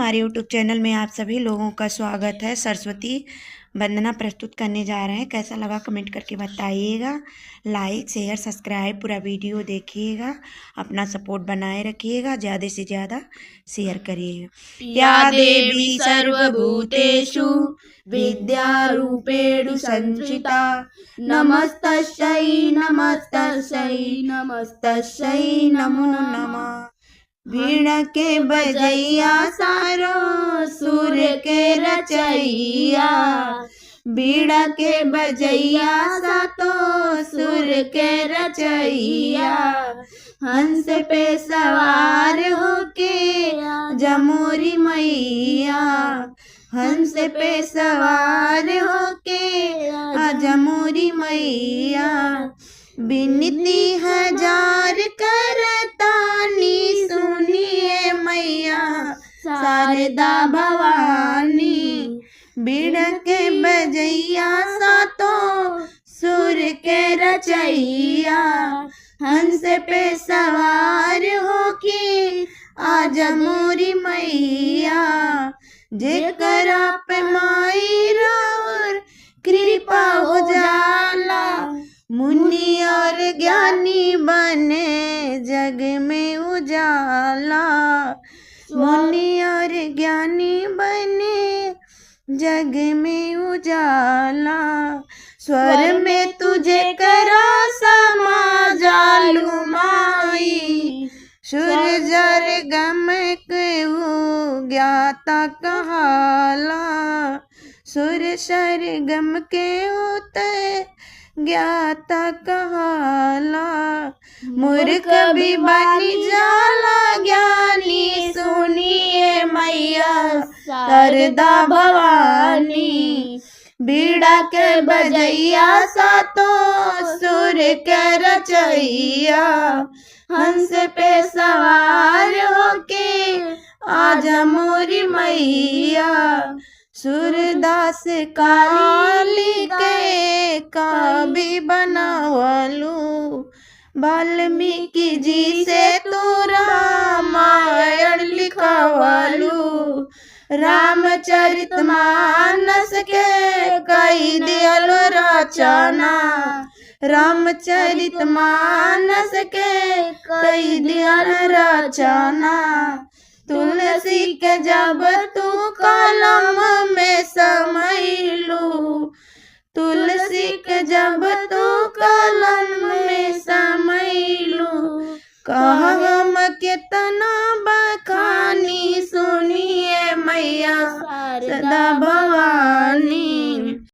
हमारे YouTube channel में आप सभी लोगों का स्वागत है। सरस्वती वंदना प्रस्तुत करने जा रहे हैं। कैसा लगा कमेंट करके बताइएगा। लाइक शेयर सब्सक्राइब पूरा वीडियो देखिएगा। अपना सपोर्ट बनाए रखिएगा। ज़्यादा से ज़्यादा शेयर करिएगा। या देवी सर्वभूतेषु विद्यारूपेण संस्थिता नमस्तस्यै नमस्तस्यै नमस्तस्यै नमो नमः। वीणा के बजैया सारो सुर के रचैया, बीड़ा के बजैया सातो सुर के रचैया, हंस पे सवार होके जमोरी मैया, हंस पे सवार होके जमोरी मैया, बिनती हजार करतानी सुनिए मैया शारदा भवानी, बीड़ा के बजैया सातो सुर के रचैया, हंस पे सवार होके आजा मोरी मैया, जेकरा पे माई राउर कृपा हो जाला, मुनि और ज्ञानी बने जग में उजाला, मुनि और ज्ञानी बने जग में उजाला, स्वर में तुझे करा समा जालू माई, सुर जर गम के ज्ञाता कहाला, सुर सर गम के उते ज्ञाता कहाला, मूर्ख भी बन जाला ज्ञानी सुनिए मैया शारदा भवानी, बीड़ा के बजैया सातो सुर के रचैया, हंस पे सवार होके आजा मोरी मैया, सूरदास काली के काव्य बनावलू, वाल्मीकि जी से तू रामायण लिखवालू, रामचरितमानस के कई दियल रचना, रामचरितमानस के कई दियल रचना, तुलसी के जब तू कलम में समैलू, तुलसी के जब तू कलम में समैलू, कह हम कितना बखानी सुनिए मैया शारदा भवानी।